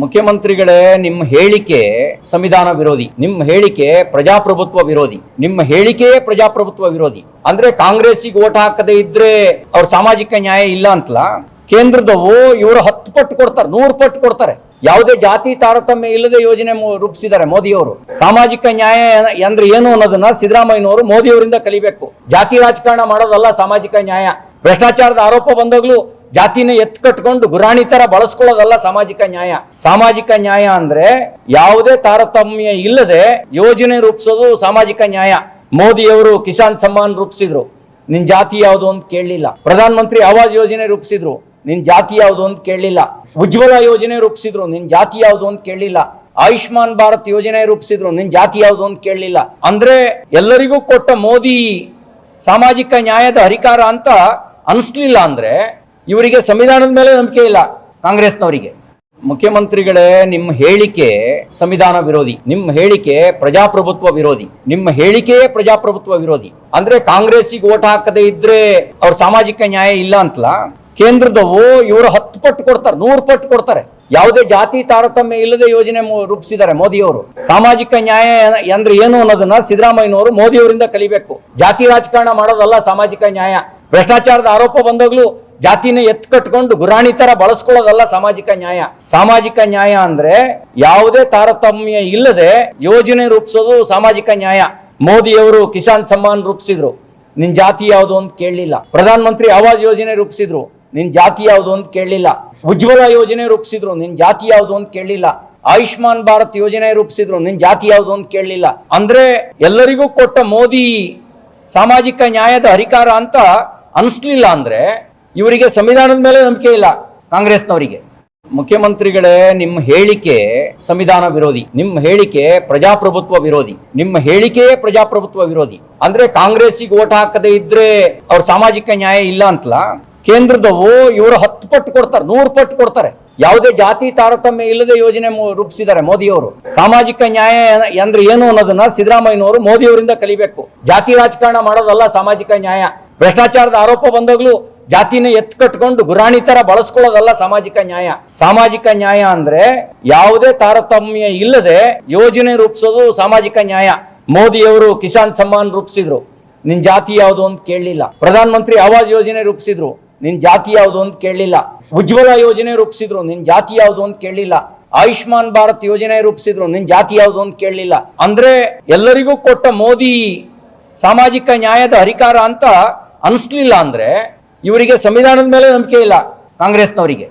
ಮುಖ್ಯಮಂತ್ರಿಗಳೇ, ನಿಮ್ಮ ಹೇಳಿಕೆ ಸಂವಿಧಾನ ವಿರೋಧಿ, ನಿಮ್ಮ ಹೇಳಿಕೆ ಪ್ರಜಾಪ್ರಭುತ್ವ ವಿರೋಧಿ, ನಿಮ್ಮ ಹೇಳಿಕೆಯೇ ಪ್ರಜಾಪ್ರಭುತ್ವ ವಿರೋಧಿ. ಅಂದ್ರೆ ಕಾಂಗ್ರೆಸ್ಸಿಗೆ ಓಟ್ ಹಾಕದೇ ಇದ್ರೆ ಅವ್ರ ಸಾಮಾಜಿಕ ನ್ಯಾಯ ಇಲ್ಲ ಅಂತಲ್ಲ. ಕೇಂದ್ರದವು ಇವರು 10 ಪಟ್ಟು ಕೊಡ್ತಾರೆ, 100 ಪಟ್ಟು ಕೊಡ್ತಾರೆ. ಯಾವುದೇ ಜಾತಿ ತಾರತಮ್ಯ ಇಲ್ಲದೆ ಯೋಜನೆ ರೂಪಿಸಿದ್ದಾರೆ ಮೋದಿಯವರು. ಸಾಮಾಜಿಕ ನ್ಯಾಯ ಅಂದ್ರೆ ಏನು ಅನ್ನೋದನ್ನ ಸಿದ್ದರಾಮಯ್ಯನವರು ಮೋದಿಯವರಿಂದ ಕಲಿಬೇಕು. ಜಾತಿ ರಾಜಕಾರಣ ಮಾಡೋದಲ್ಲ ಸಾಮಾಜಿಕ ನ್ಯಾಯ. ಭ್ರಷ್ಟಾಚಾರದ ಆರೋಪ ಬಂದಾಗ್ಲೂ ಜಾತಿನ ಕಟ್ಕೊಂಡು ಗುರಾಣಿ ತರ ಬಳಸ್ಕೊಳ್ಳೋದಲ್ಲ ಸಾಮಾಜಿಕ ನ್ಯಾಯ. ಸಾಮಾಜಿಕ ನ್ಯಾಯ ಅಂದ್ರೆ ಯಾವುದೇ ತಾರತಮ್ಯ ಇಲ್ಲದೆ ಯೋಜನೆ ರೂಪಿಸೋದು ಸಾಮಾಜಿಕ ನ್ಯಾಯ. ಮೋದಿಯವರು ಕಿಸಾನ್ ಸಮ್ಮಾನ್ ರೂಪಿಸಿದ್ರು, ನಿನ್ ಜಾತಿ ಯಾವುದು ಅಂತ ಕೇಳಲಿಲ್ಲ. ಪ್ರಧಾನ ಮಂತ್ರಿ ಆವಾಸ್ ಯೋಜನೆ ರೂಪಿಸಿದ್ರು, ನಿನ್ ಜಾತಿ ಯಾವುದು ಅಂತ ಕೇಳಲಿಲ್ಲ. ಉಜ್ವಲ ಯೋಜನೆ ರೂಪಿಸಿದ್ರು, ನಿನ್ ಜಾತಿ ಯಾವುದು ಅಂತ ಕೇಳಲಿಲ್ಲ. ಆಯುಷ್ಮಾನ್ ಭಾರತ್ ಯೋಜನೆ ರೂಪಿಸಿದ್ರು, ನಿನ್ ಜಾತಿ ಯಾವುದು ಅಂತ ಕೇಳಲಿಲ್ಲ. ಅಂದ್ರೆ ಎಲ್ಲರಿಗೂ ಕೊಟ್ಟ ಮೋದಿ ಸಾಮಾಜಿಕ ನ್ಯಾಯದ ಹರಿಕಾರ ಅಂತ ಅನಿಸ್ಲಿಲ್ಲ ಅಂದ್ರೆ ಇವರಿಗೆ ಸಂವಿಧಾನದ ಮೇಲೆ ನಂಬಿಕೆ ಇಲ್ಲ ಕಾಂಗ್ರೆಸ್ನವರಿಗೆ. ಮುಖ್ಯಮಂತ್ರಿಗಳೇ, ನಿಮ್ಮ ಹೇಳಿಕೆ ಸಂವಿಧಾನ ವಿರೋಧಿ, ನಿಮ್ಮ ಹೇಳಿಕೆ ಪ್ರಜಾಪ್ರಭುತ್ವ ವಿರೋಧಿ, ನಿಮ್ಮ ಹೇಳಿಕೆಯೇ ಪ್ರಜಾಪ್ರಭುತ್ವ ವಿರೋಧಿ. ಅಂದ್ರೆ ಕಾಂಗ್ರೆಸ್ಸಿಗೆ ಓಟ್ ಹಾಕದೇ ಇದ್ರೆ ಅವ್ರ ಸಾಮಾಜಿಕ ನ್ಯಾಯ ಇಲ್ಲ ಅಂತಲ್ಲ. ಕೇಂದ್ರದವು ಇವರು 10 ಪಟ್ಟು ಕೊಡ್ತಾರೆ, 100 ಪಟ್ಟು ಕೊಡ್ತಾರೆ. ಯಾವುದೇ ಜಾತಿ ತಾರತಮ್ಯ ಇಲ್ಲದೆ ಯೋಜನೆ ರೂಪಿಸಿದ್ದಾರೆ ಮೋದಿಯವರು. ಸಾಮಾಜಿಕ ನ್ಯಾಯ ಅಂದ್ರೆ ಏನು ಅನ್ನೋದನ್ನ ಸಿದ್ದರಾಮಯ್ಯನವರು ಮೋದಿಯವರಿಂದ ಕಲಿಬೇಕು. ಜಾತಿ ರಾಜಕಾರಣ ಮಾಡೋದಲ್ಲ ಸಾಮಾಜಿಕ ನ್ಯಾಯ. ಭ್ರಷ್ಟಾಚಾರದ ಆರೋಪ ಬಂದಾಗ್ಲೂ ಜಾತಿನ ಕಟ್ಕೊಂಡು ಗುರಾಣಿ ತರ ಬಳಸ್ಕೊಳ್ಳೋದಲ್ಲ ಸಾಮಾಜಿಕ ನ್ಯಾಯ. ಸಾಮಾಜಿಕ ನ್ಯಾಯ ಅಂದ್ರೆ ಯಾವುದೇ ತಾರತಮ್ಯ ಇಲ್ಲದೆ ಯೋಜನೆ ರೂಪಿಸೋದು ಸಾಮಾಜಿಕ ನ್ಯಾಯ. ಮೋದಿಯವರು ಕಿಸಾನ್ ಸಮ್ಮಾನ್ ರೂಪಿಸಿದ್ರು, ನಿನ್ ಜಾತಿ ಯಾವುದು ಅಂತ ಕೇಳಲಿಲ್ಲ. ಪ್ರಧಾನ ಮಂತ್ರಿ ಆವಾಸ್ ಯೋಜನೆ ರೂಪಿಸಿದ್ರು, ನಿನ್ ಜಾತಿ ಯಾವುದು ಅಂತ ಕೇಳಲಿಲ್ಲ. ಉಜ್ವಲ ಯೋಜನೆ ರೂಪಿಸಿದ್ರು, ನಿನ್ ಜಾತಿ ಯಾವುದು ಅಂತ ಕೇಳಲಿಲ್ಲ. ಆಯುಷ್ಮಾನ್ ಭಾರತ್ ಯೋಜನೆ ರೂಪಿಸಿದ್ರು, ನಿನ್ ಜಾತಿ ಯಾವುದು ಅಂತ ಕೇಳಲಿಲ್ಲ. ಅಂದ್ರೆ ಎಲ್ಲರಿಗೂ ಕೊಟ್ಟ ಮೋದಿ ಸಾಮಾಜಿಕ ನ್ಯಾಯದ ಹರಿಕಾರ ಅಂತ ಅನಿಸ್ಲಿಲ್ಲ ಅಂದ್ರೆ ಇವರಿಗೆ ಸಂವಿಧಾನದ ಮೇಲೆ ನಂಬಿಕೆ ಇಲ್ಲ ಕಾಂಗ್ರೆಸ್ನವರಿಗೆ. ಮುಖ್ಯಮಂತ್ರಿಗಳೇ, ನಿಮ್ಮ ಹೇಳಿಕೆ ಸಂವಿಧಾನ ವಿರೋಧಿ, ನಿಮ್ಮ ಹೇಳಿಕೆ ಪ್ರಜಾಪ್ರಭುತ್ವ ವಿರೋಧಿ, ನಿಮ್ಮ ಹೇಳಿಕೆಯೇ ಪ್ರಜಾಪ್ರಭುತ್ವ ವಿರೋಧಿ. ಅಂದ್ರೆ ಕಾಂಗ್ರೆಸ್ಸಿಗೆ ಓಟ್ ಹಾಕದೇ ಇದ್ರೆ ಅವ್ರ ಸಾಮಾಜಿಕ ನ್ಯಾಯ ಇಲ್ಲ ಅಂತಲ್ಲ. ಕೇಂದ್ರದವು ಇವರು 10 ಪಟ್ಟು ಕೊಡ್ತಾರೆ, 100 ಪಟ್ಟು ಕೊಡ್ತಾರೆ. ಯಾವುದೇ ಜಾತಿ ತಾರತಮ್ಯ ಇಲ್ಲದೆ ಯೋಜನೆ ರೂಪಿಸಿದ್ದಾರೆ ಮೋದಿಯವರು. ಸಾಮಾಜಿಕ ನ್ಯಾಯ ಅಂದ್ರೆ ಏನು ಅನ್ನೋದನ್ನ ಸಿದ್ದರಾಮಯ್ಯನವರು ಮೋದಿಯವರಿಂದ ಕಲಿಬೇಕು. ಜಾತಿ ರಾಜಕಾರಣ ಮಾಡೋದಲ್ಲ ಸಾಮಾಜಿಕ ನ್ಯಾಯ. ಭ್ರಷ್ಟಾಚಾರದ ಆರೋಪ ಬಂದಾಗ್ಲೂ ಜಾತಿನ ಕಟ್ಕೊಂಡು ಗುರಾಣಿ ತರ ಬಳಸ್ಕೊಳ್ಳೋದಲ್ಲ ಸಾಮಾಜಿಕ ನ್ಯಾಯ. ಸಾಮಾಜಿಕ ನ್ಯಾಯ ಅಂದ್ರೆ ಯಾವುದೇ ತಾರತಮ್ಯ ಇಲ್ಲದೆ ಯೋಜನೆ ರೂಪಿಸೋದು ಸಾಮಾಜಿಕ ನ್ಯಾಯ. ಮೋದಿಯವರು ಕಿಸಾನ್ ಸಮ್ಮಾನ್ ರೂಪಿಸಿದ್ರು, ನಿನ್ ಜಾತಿ ಯಾವುದು ಅಂತ ಕೇಳಲಿಲ್ಲ. ಪ್ರಧಾನ ಮಂತ್ರಿ ಆವಾಸ್ ಯೋಜನೆ ರೂಪಿಸಿದ್ರು, ನಿನ್ ಜಾತಿ ಯಾವುದು ಅಂತ ಕೇಳಲಿಲ್ಲ. ಉಜ್ವಲ ಯೋಜನೆ ರೂಪಿಸಿದ್ರು, ನಿನ್ ಜಾತಿ ಯಾವುದು ಅಂತ ಕೇಳಲಿಲ್ಲ. ಆಯುಷ್ಮಾನ್ ಭಾರತ್ ಯೋಜನೆ ರೂಪಿಸಿದ್ರು, ನಿನ್ ಜಾತಿ ಯಾವುದು ಅಂತ ಕೇಳಲಿಲ್ಲ. ಅಂದ್ರೆ ಎಲ್ಲರಿಗೂ ಕೊಟ್ಟ ಮೋದಿ ಸಾಮಾಜಿಕ ನ್ಯಾಯದ ಹರಿಕಾರ ಅಂತ ಅನಿಸ್ಲಿಲ್ಲ ಅಂದ್ರೆ ಇವರಿಗೆ ಸಂವಿಧಾನದ ಮೇಲೆ ನಂಬಿಕೆ ಇಲ್ಲ ಕಾಂಗ್ರೆಸ್ನವರಿಗೆ.